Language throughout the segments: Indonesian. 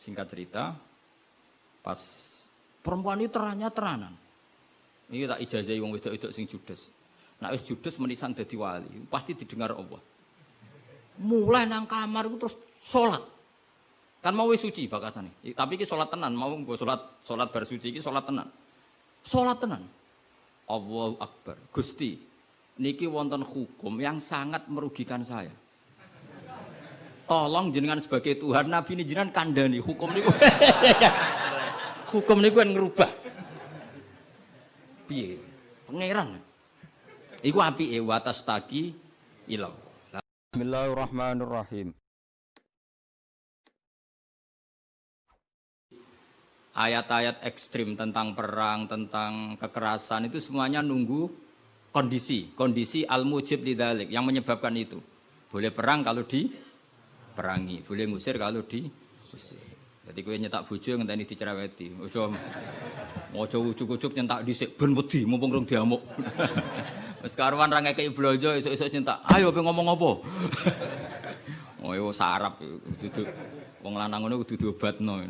Singkat cerita, pas perempuan itu teranan. Ini tak ijazahi wong wedok-wedok sing judes. Nek wis judes menisan dadi wali, pasti didengar Allah. Mulai nang kamar itu terus salat. Kan mau wis suci bakasane. Tapi iki salat tenan, mau nggo salat bar suci iki salat tenan. Salat tenan. Allahu Akbar. Gusti, niki wonten hukum yang sangat merugikan saya. Tolong jenengan sebagai Tuhan, Nabi ini jenengan kandhani hukum niku. Hukum niku kan ngerubah. Piye? Pangeran. Iku apike watas taki ilau. Bismillahirrahmanirrahim. Ayat-ayat ekstrim tentang perang, tentang kekerasan itu semuanya nunggu kondisi al-mujib lidzalik yang menyebabkan itu. Boleh perang kalau diperangi, boleh ngusir kalau diusir. Jadi kowe nyetak bojo ngenteni dicereweti. Ojo ujuk-ujuk nyentak dhisik ben wedi mumpung rung diamuk. Wis karuan ra ngekeki blonjo esuk-esuk nyentak. Ayo pe ngomong apa? Oh yo sarap dudu wong lanang ngono kudu diobatno.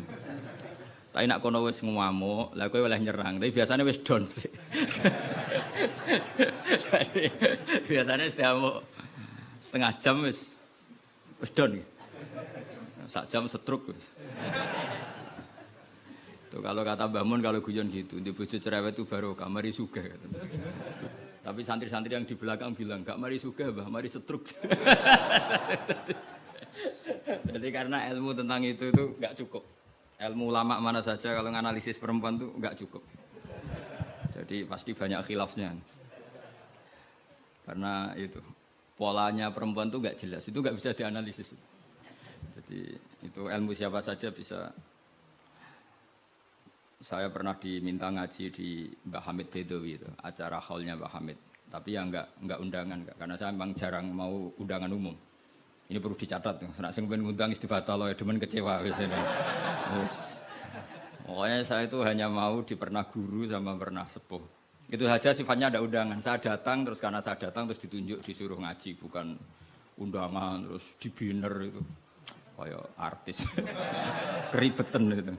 Tapi nak kono wis ngamuk, lah kowe oleh nyerang. Tapi biasanya wis down sih. Biasanya wis diamuk setengah jam wis down. Sak jam setruk wis. Tuh kalau kata Mbah Mun kalau guyon gitu, di bojo cerewet itu baru mari sugih. Tapi santri-santri yang di belakang bilang, "Gak mari sugih, Mbah, mari setruk." Jadi karena ilmu tentang itu enggak cukup. Ilmu ulama mana saja kalau menganalisis perempuan itu enggak cukup. Jadi pasti banyak khilafnya. Karena itu polanya perempuan itu enggak jelas, itu enggak bisa dianalisis. Jadi itu ilmu siapa saja bisa. Saya pernah diminta ngaji di Mbah Hamid Bedowi itu, acara haulnya Mbah Hamid. Tapi ya enggak undangan, karena saya memang jarang mau undangan umum. Ini perlu dicatat, nek sing pengen ngundang istibatal ya demen kecewa wis. Pokoknya saya itu hanya mau pernah guru sama pernah sepuh. Itu saja sifatnya ada undangan. Saya datang terus karena saya datang terus ditunjuk disuruh ngaji, bukan undangan terus di banner itu. Kayak artis. Keribetan itu.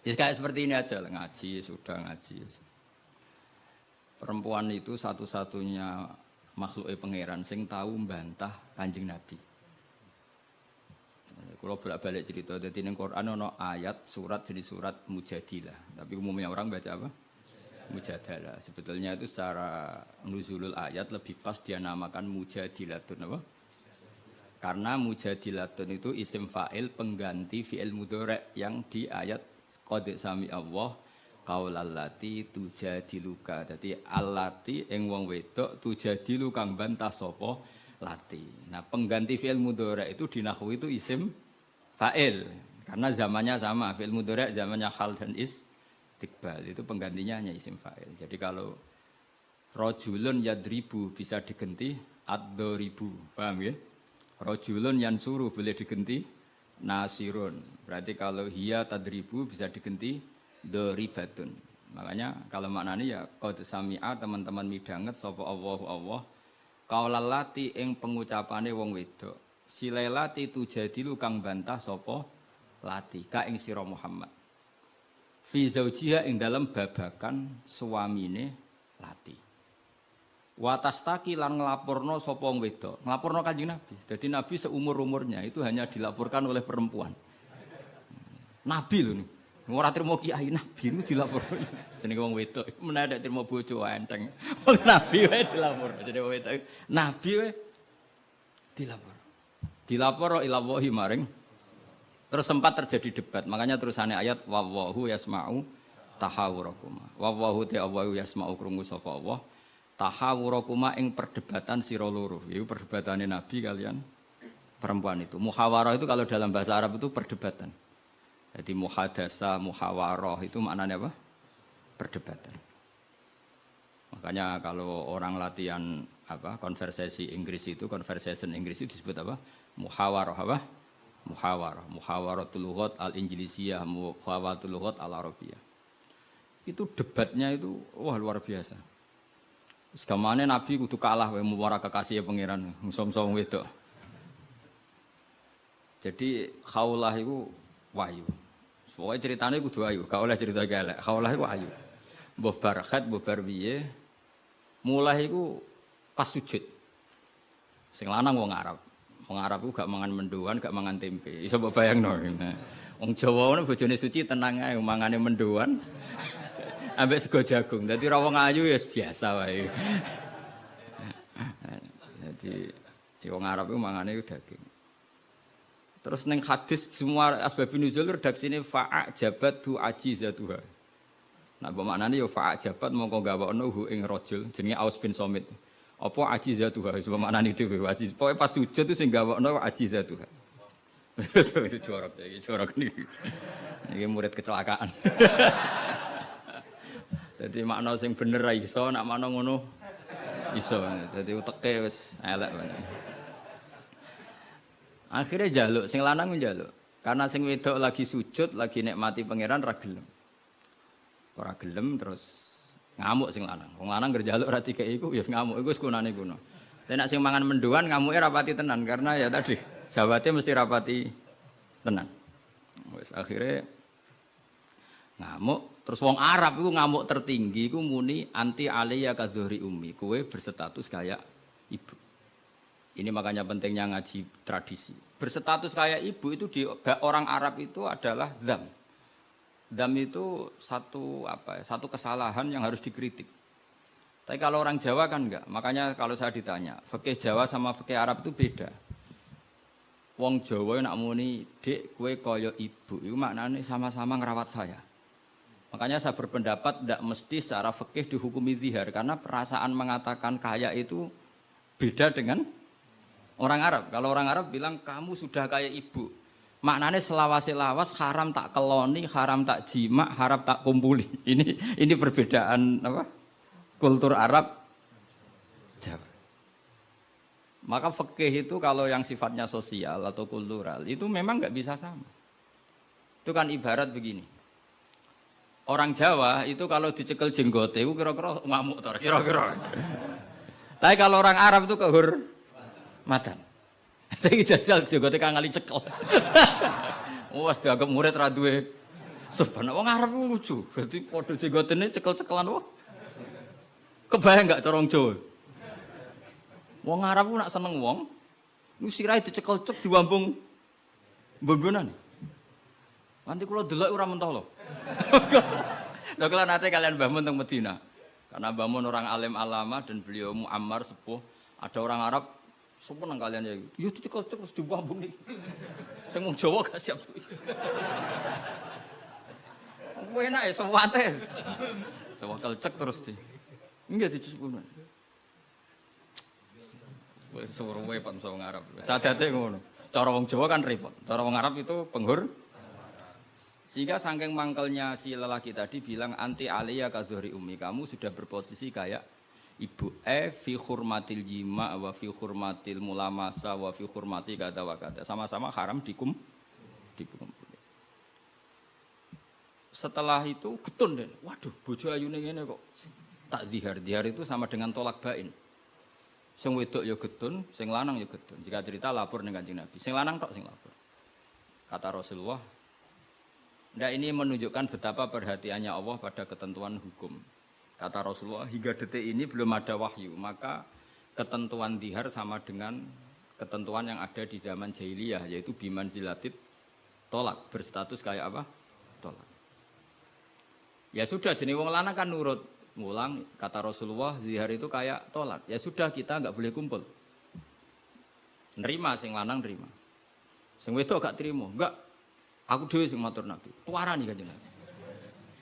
Ya kayak seperti ini aja lah, ngaji sudah ngaji. Perempuan itu satu-satunya makhluk pangeran sing tahu membantah Kanjeng Nabi. Kalau bolak-balik cerita, jadi ning Quran ono ayat surat jadi surat Mujadilah. Tapi umumnya orang baca apa? Mujadalah. Sebetulnya itu secara nuzulul ayat lebih pas dia namakan Mujadilatun apa? Karena Mujadilatun itu isim fa'il pengganti fi'il mudhari' yang di ayat qad sami Allah qaulallati tujadiluka. Dadi allati ing wong wedok tujadilu kang bantah sapa lati. Nah, pengganti fi'il mudhari' itu di nahwu itu isim fa'il karena zamannya sama. Fi'il mudhari' zamannya hal dan istiqbal itu penggantinya hanya isim fa'il. Jadi kalau rajulun yadribu bisa diganti ad-daribu. Paham ya? Rajulun yansuru boleh diganti nasirun. Berarti kalau hiya tadribu bisa diganti daribatun. Makanya kalau maknanya ya qad sami'a teman-teman midanget sapa Allah qaulallati ing pengucapane wong wedok. Silailati tujadilu kang bantah sapa lati ka ing sira Muhammad. Fi zaujiha ing dalam babakan suamine lati. Watastaki lan nglaporno sapa wong wedok, nglaporno Kanjeng Nabi. Jadi Nabi seumur-umurnya itu hanya dilaporkan oleh perempuan. Nabi lho nih. Ora trimo kiai Nabi niku dilaporno. Jenenge wong wedok menawa trimo bojo enteng. Wong Nabi wae dilaporno. Jadi wong wedok Nabi wae dilaporno. Dilaporo ila wahi maring. Terus sempat terjadi debat. Makanya terusannya ayat wallahu yasma'u tahawurakum. Wallahu ta'ala yasma'u krungu sapa Allah. Tahawurakuma ing perdebatan sira loro. Iku perdebatane Nabi kalian perempuan itu. Muhawarah itu kalau dalam bahasa Arab itu perdebatan. Jadi muhadasa, muhawarah itu maknanya apa? Perdebatan. Makanya kalau orang latihan apa? Konversasi Inggris itu, conversation Inggris itu disebut apa? Muhawarah apa? Muhawarah. Muhawaratul lughat al-Injlisiyah, muhawaratul lughat al-Arabiyah. Itu debatnya itu wah luar biasa. Segamane Nabi kudu kalah wae muwara kekasih pangeran, musom-som wedok. Jadi khaulah itu wahyu. Pokoke ceritane kudu ayu, gak oleh cerita elek, gak oleh iku ayu. Mbah bar khat, mbah bar piye mulai iku pas sujud. Sing lanang wong Arab. Wong Arab iku gak mangan mendoan, gak mangan tempe. Iso mbok bayangno. Wong Jawa ngono bojone suci tenang ae mangane mendoan. Ambek sego jagung. Dadi ra wong ayu ya biasa wae. Jadi wong Arab iku mangane daging. Terus neng hadis semua asbabun nuzul redaksine fa'a jabat tu ajizatuha. Nah bermaknane ya fa'a jabat mongko gawakno hu ing rajul jenenge Aus bin Somit. Apa ajizatuha wis bermaknane dhewe ajiz. Pokoke pas sujud itu sing gawakno ajizatuha. Wis jorok iki jorok niki. Iki murid kecelakaan. Jadi makna sing bener ra iso, nak makna ngono iso. Dadi uteke wis elek banget. Akhirnya jaluk, sing lanang njaluk. Karena sing wedok lagi sujud, lagi nikmati pangeran ra gelem. Ora gelem terus ngamuk sing lanang. Wong lanang ngerjaluk ra dikeki iku ya ngamuk iku wis kunane kuno. Tapi nek sing mangan mendoan ngamuke rapati tenan karena ya tadi sahabate mesti rapati tenan. Wis akhirnya ngamuk, terus wong Arab iku ngamuk tertinggi iku muni anti alayya kadzuhri ummi, kowe berstatus kayak ibu. Ini makanya pentingnya ngaji tradisi. Berstatus kayak ibu itu di orang Arab itu adalah dzam. Dzam itu satu kesalahan yang harus dikritik. Tapi kalau orang Jawa kan enggak. Makanya kalau saya ditanya, fikih Jawa sama fikih Arab itu beda. Wong Jawa nak muni, "Dek, kowe kaya ibu." Itu maknanya sama-sama ngerawat saya. Makanya saya berpendapat tidak mesti secara fikih dihukumi zihar karena perasaan mengatakan kaya itu beda dengan orang Arab. Kalau orang Arab bilang kamu sudah kayak ibu. Maknanya selawas-selawas haram tak keloni, haram tak jima, haram tak kumpuli. Ini perbedaan apa? Kultur Arab Jawa. Maka fikih itu kalau yang sifatnya sosial atau kultural itu memang nggak bisa sama. Itu kan ibarat begini. Orang Jawa itu kalau dicekel jenggote itu kira-kira ngamuk tor, kira-kira. Tapi kalau orang Arab itu kehormatan. Saya jajal jenggote kangali cekel. Wes dianggap murid ra duwe sebab wong Arab lucu. Berarti padha jenggotene cekel-cekelan wah. Kebayang enggak cara wong Jawa? Wong Arab ku nak seneng wong, lu sirahe dicekel cek diwambung mbombonan. Nanti kula delok ora mentah lho. Lha kula nate kalian Mbah Mun teng Medina. Karena Mbah Mun orang alim alama dan beliau muammar sepuh, ada orang Arab seneng kalian ya. Yo dicekel cek terus diwambung iki. Sing wong Jawa gak siap. Kowe enak ya sewate. Coba cek terus di. Enggak dicekel. Wis suruhe Pak wong Arab. Sadate ngono. Cara wong Jawa kan repot. Cara wong Arab itu sehingga saking mangkelnya si lelaki tadi bilang anti aliyah kadzuhri ummi, kamu sudah berposisi kayak ibu. Fi hurmatil jima wa fi hurmatil mulamasa wa fi hurmati kata wa kata. Sama-sama haram dikumpul. Setelah itu getun deh. Waduh, bojo ayune ngene kok. Tak zihar. Zihar itu sama dengan tolak bain. Sing wedok ya getun, sing lanang ya getun. Jika cerita lapor ning Kanjeng Nabi. Sing lanang tok sing lapor. Kata Rasulullah, ini menunjukkan betapa perhatiannya Allah pada ketentuan hukum. Kata Rasulullah, hingga detik ini belum ada wahyu, maka ketentuan zihar sama dengan ketentuan yang ada di zaman jahiliyah, yaitu biman zilatit tolak, berstatus kayak apa? Tolak. Ya sudah, jenis wong lanang kan nurut. Ngulang, kata Rasulullah, zihar itu kayak tolak. Ya sudah, kita enggak boleh kumpul. Nerima, sing lanang nerima. Sing wedok gak terima. Enggak, aku dhewe sing matur Nabi. Puarani Kanjeng Nabi.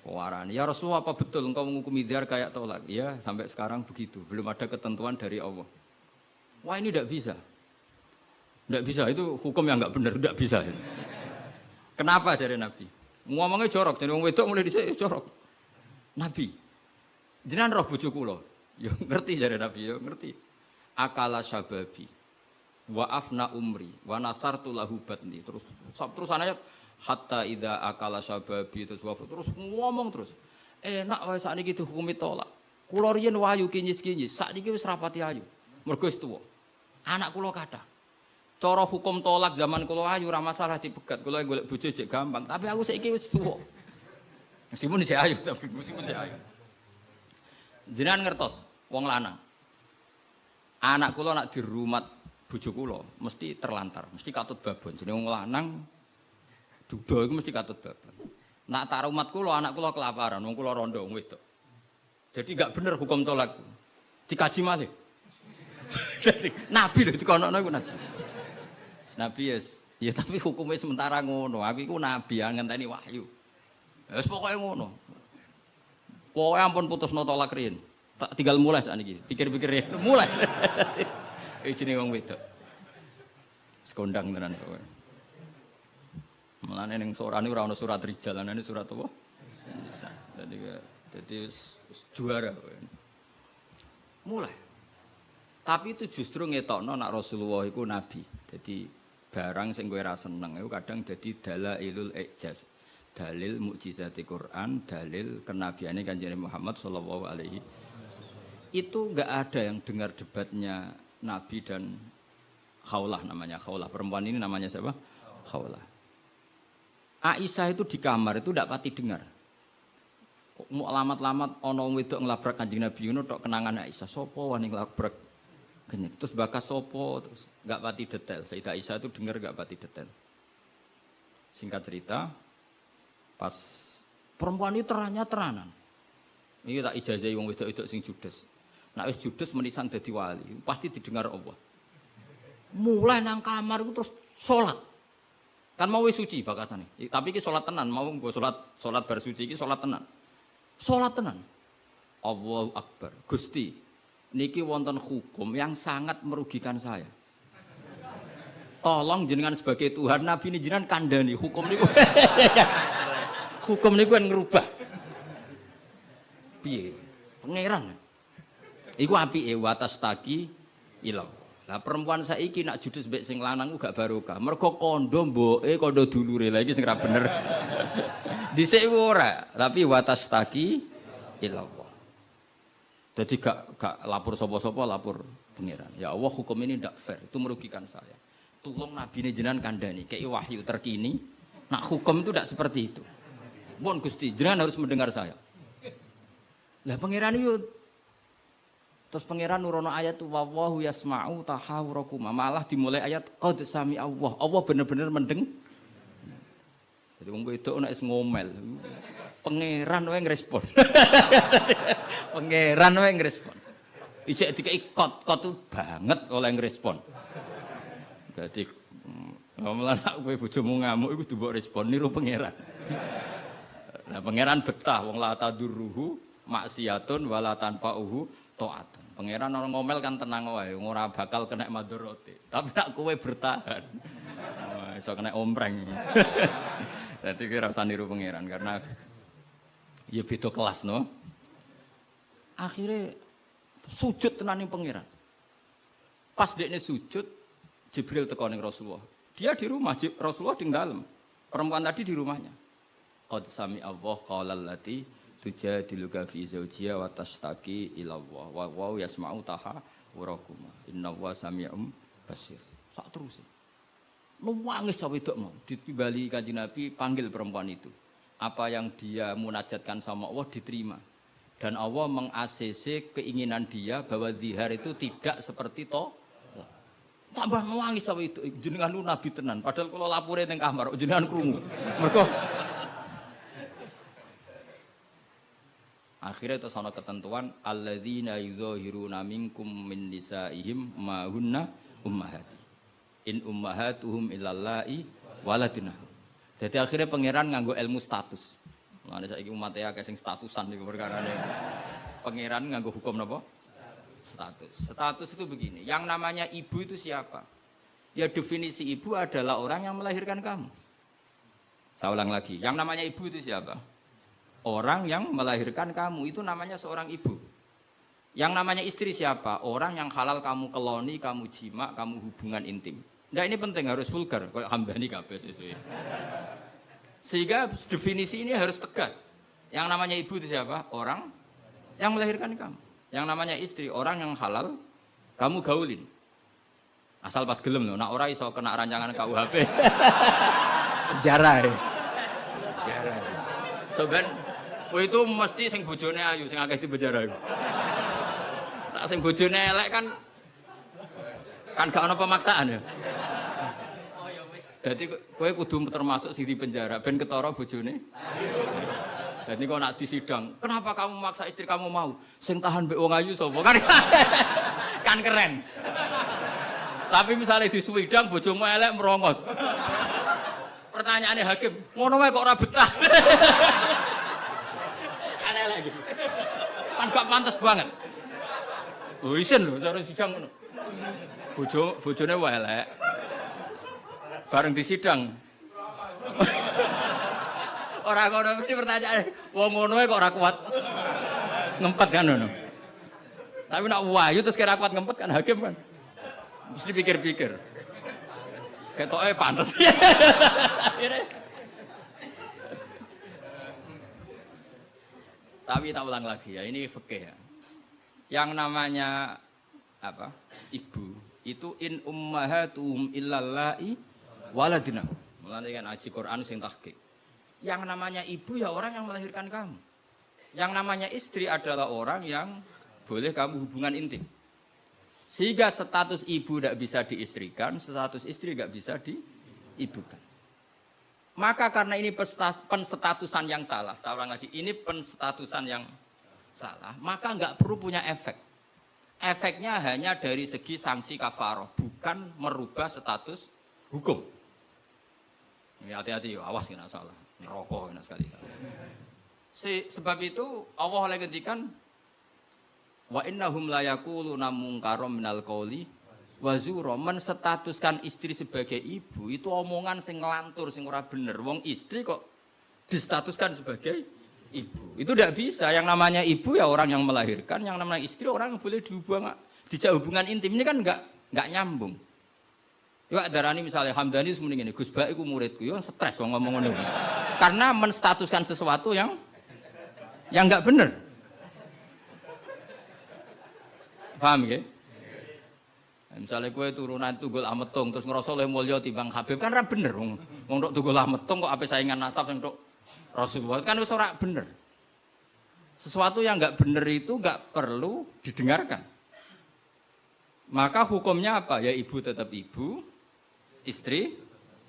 Puarani. Ya Rasulullah, apa betul engkau menghukumi zihar kayak tolak? Ya, sampai sekarang begitu. Belum ada ketentuan dari Allah. Wah, ini enggak bisa. Enggak bisa, itu hukum yang enggak benar, enggak bisa. Kenapa dari Nabi? Ngomongnya jorok, jadi wong wedok mulai dhisik jorok. Nabi, jenengan roh bojo kula. Ya ngerti jare Nabi, ya ngerti. Akala syababi wa afna umri wa nasartu lahu batni. Terus ayat hatta idza akala syababi terus ngomong terus. Enak wae sakniki dihukumi tolak. Kula riyen wayu kinyis-kinyis, sakniki wis rapati ayu. Mergo wis tuwa. Anak kula kathah. Cara hukum tolak zaman kula ayu ora masalah dipegat. Kula golek bojo jek gampang, tapi aku saiki wis tuwa. Meskipun isih ayu, tapi meskipun isih ayu. Jenengan ngertos wong lanang. Anak kula nak dirumat bojo kula mesti terlantar, mesti katut babon. Jenenge wong lanang duda iku mesti katut babon. Nak tak rumat kula anak kula kelaparan, wong kula rondo wong wedok. Jadi enggak bener hukum tolak. Dikaji malih. Nabi lho dikonokno iku nabi. Nabi ya tapi hukumnya sementara ngono. Aku iku nabi ngenteni wahyu. Wis pokoke ngono. Pokoke ampun putusno tolak riyen. Tak tinggal mulai sakniki. Pikir-pikir ya. Mulai. Iki jenenge wong wedok. Sekondang tenan kowe. Mulane ning sorane ora ana surat rijal, ana surat apa? Nisa. Dadi juara kowe. Mulai. Tapi itu justru ngetokno nak Rasulullah iku nabi. Jadi barang sing kowe ra seneng iku kadang dadi dalailul ijaz. Dalil mukjizat Quran, dalil kenabiane Kanjeng Muhammad sallallahu alaihi wasallam. Itu enggak ada yang dengar debatnya Nabi dan Khaulah namanya. Khaulah perempuan ini namanya siapa? Khaulah. Aisyah itu di kamar itu ndak pati dengar. Kok mau alamat-alamat ana wong wedok nglabrak Kanjeng Nabi ngono tok kenangan Aisyah. Sapa wani nglabrak? Terus bakas sopo, terus nggak pati detail. Sayyidah Aisyah itu dengar nggak pati detail. Singkat cerita, pas perempuan itu teranan. Ini tak ijazahi wong wedok-wedok sing judes. Nak wis judes menisan dadi wali, pasti didengar Allah. Mulai nang kamar itu terus sholat. Kan mau wis suci bakasane. Tapi iki sholat tenan, mau nggo sholat bar suci iki sholat tenan. Sholat tenan. Allahu Akbar. Gusti niki wonten hukum yang sangat merugikan saya. Tolong jenengan sebagai Tuhan, Nabi ini jenengan kandhani hukum niku. Hukum niku kan ngerubah. Piye? Pangeran. Iku apike watas taki ilang. Lah perempuan saiki nak judes mbek sing lanang ku gak barokah. Mergo kondo mboke kondo dulure. Lah iki sing ra bener. Dhisik ora, tapi watas taki ilang. Jadi gak lapor sopo-sopo, lapor pangeran. Ya Allah hukum ini tidak fair, itu merugikan saya. Tolong Nabi ini jenengan kandhani, kayak wahyu terkini. Nah hukum itu tidak seperti itu. Mohon Gusti, jenengan harus mendengar saya. Lah pangeran itu, terus pangeran nurono ayat itu wallahu yasma'u tahawurakuma. Malah dimulai ayat qad sami Allah. Allah benar-benar mendeng. Jadi wong wedok nek ngomel. Pangeran wae ngrespon. Pangeran wae ngrespon. Ijek dikeki kot itu banget oleh ngrespon. Dadi malah kowe bojomu ngamuk iku mbok respon niru pangeran. Nah pangeran betah wong la tadurruhu maksiatun wala tanfa'uhu taatun. Pangeran orang ngomel kan tenang wae, ora bakal kena madharate. Tapi nek kowe bertahan iso kena ompreng. Dadi kira usah niru pangeran karena ya beda kelas no. Akhirnya sujud tenan ning pangeran. Pas dekne sujud, Jibril teko ning Rasulullah. Dia di rumah, Rasulullah di dalam. Perempuan tadi di rumahnya. Qad sami Allah qaulal lati tujadiluka fi zawjiha wa tashtaki ila Allah. Wa yasma'u tahawurakuma. Innallaha sami'un basir. Sak terus. Nangis cawe wedok mau ditimbali Kanjeng Nabi panggil perempuan itu. Apa yang dia munajatkan sama Allah diterima. Dan Allah meng-ACC keinginan dia bahwa zihar itu tidak seperti tolak. Tambah nangis cawe itu jenengan lu nabi tenan. Padahal kalau lapore ning kamar jenengan krungu. Mergo akhirnya itu sono ketentuan alladzina yuzahiruna minkum min nisaihim ma hunna ummahati. In ummahatuhum illallahi waladina. Jadi akhirnya pangeran nganggo ilmu status. Mulane saiki umat ya sing statusan niku perkarane. Pangeran nganggo hukum napa? Status. Status itu begini, yang namanya ibu itu siapa? Ya definisi ibu adalah orang yang melahirkan kamu. Saya ulang lagi, yang namanya ibu itu siapa? Orang yang melahirkan kamu itu namanya seorang ibu. Yang namanya istri siapa? Orang yang halal kamu keloni, kamu jima, kamu hubungan intim. Nah ini penting, harus vulgar, kayak hambani kabeh sesuai. Sehingga definisi ini harus tegas. Yang namanya ibu itu siapa? Orang yang melahirkan kamu. Yang namanya istri, orang yang halal kamu gaulin. Asal pas gelem lho, nak ora iso kena rancangan KUHP. Penjara. Penjara. So ben itu mesti sing bojone ayu sing akeh di penjara iku. Tak sing bojone elek kan gak ono pemaksaan ya. Jadi kowe kudu termasuk sing di penjara ben ketara bojone. Dan ini kok nak disidang, kenapa kamu memaksa istri kamu mau? Sing tahan mbek wong ayu sapa? Kan keren. Tapi misalnya di swidang bojomu elek merongot. Pertanyaannya hakim, ngono wae kok ora betah. Kan elek gitu. Kan gak pantes banget. Oh isin lho cara sidang ngono. Bojone wae elek. Bareng di sidang. Ora ngono mesti pertanyaan, wong ngono kok ora kuat ngempet kan ngono. Tapi nek wayu terus kira kuat ngempet kan hakim kan. Mesti pikir-pikir. Ketoke pantes. Tapi tak ulang lagi ya, ini fikih ya. Yang namanya apa? Ibu itu in ummahatuhum illallai waladina. Mulane kan aji Quran sing tahqiq. Yang namanya ibu ya orang yang melahirkan kamu. Yang namanya istri adalah orang yang boleh kamu hubungan intim. Sehingga status ibu tidak bisa diistrikan, status istri tidak bisa diibukan. Maka karena ini penstatusan yang salah, saya ulang lagi, ini penstatusan yang salah, maka nggak perlu punya efek. Efeknya hanya dari segi sanksi kafaroh, bukan merubah status hukum. Hati-hati, awas kena salah. Neraka enak sekali. Sebab itu Allah oleh ngendikan wa innahum la yaquluna munkaram minal qauli wa zura, menstatuskan istri sebagai ibu itu omongan sing ngelantur sing ora bener. Wong istri kok distatuskan sebagai ibu. Itu tidak bisa. Yang namanya ibu ya orang yang melahirkan, yang namanya istri orang yang boleh dijak hubungan intim. Ini kan enggak nyambung. Ya darani misalnya Hamdani semuanya ini, Gus Bak iku muridku, yo stres wong ngomong ngono. Karena menstatuskan sesuatu yang enggak bener. Paham ya? Misalnya kue turunan Tunggul Ametung terus ngerasa oleh mulya timbang Habib kan ora bener wong tok Tunggul Ametung kok ape saingan nasab sing tok Rasulullah kan wis ora bener. Sesuatu yang enggak bener itu enggak perlu didengarkan. Maka hukumnya apa? Ya ibu tetap ibu, istri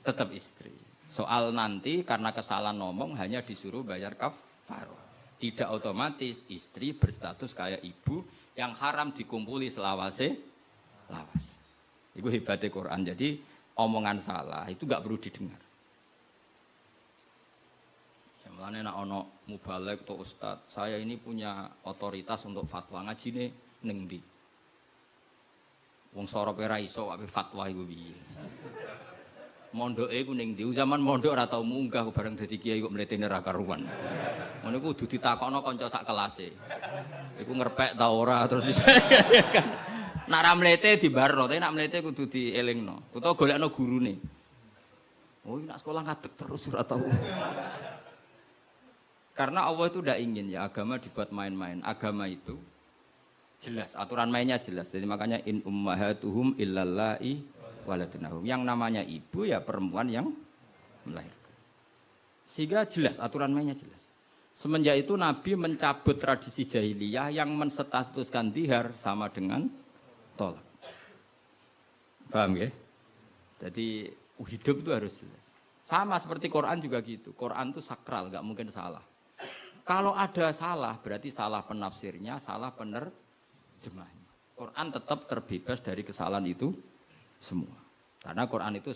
tetap istri. Soal nanti karena kesalahan ngomong hanya disuruh bayar kafarah. Tidak otomatis istri berstatus kayak ibu yang haram dikumpuli selawase lawas. Itu hebatnya Quran. Jadi omongan salah itu enggak perlu didengar. Ya mulane nek ana mubalek atau ustaz, saya ini punya otoritas untuk fatwa ngajine ning ndi. Wong sorop ora iso ape fatwa iku piye. Mondoke iku ning ndi? Zaman mondok ora tau munggah bareng dadi kiai kok mletene ra karuan. Ngono iku kudu ditakokno kanca sak kelase. Iku ngerpek ta ora terus kan. Nek ra mlete dibarno, tapi nek mlete kudu dielingno. Utawa golekno gurune. Oh, nek sekolah ngadeg terus ora tau. Karena Allah itu tidak ingin ya agama dibuat main-main. Agama itu jelas, aturan mainnya jelas. Jadi makanya in ummahatuhum illallai waladunahum. Yang namanya ibu ya perempuan yang melahirkan. Sehingga jelas, aturan mainnya jelas. Semenjak itu Nabi mencabut tradisi jahiliyah yang menstatuskan dihar sama dengan tolak. Paham ya? Jadi hidup itu harus jelas. Sama seperti Quran juga gitu. Quran itu sakral, nggak mungkin salah. Kalau ada salah, berarti salah penafsirnya, salah penerjemahnya. Quran tetap terbebas dari kesalahan itu semua. Karena Quran itu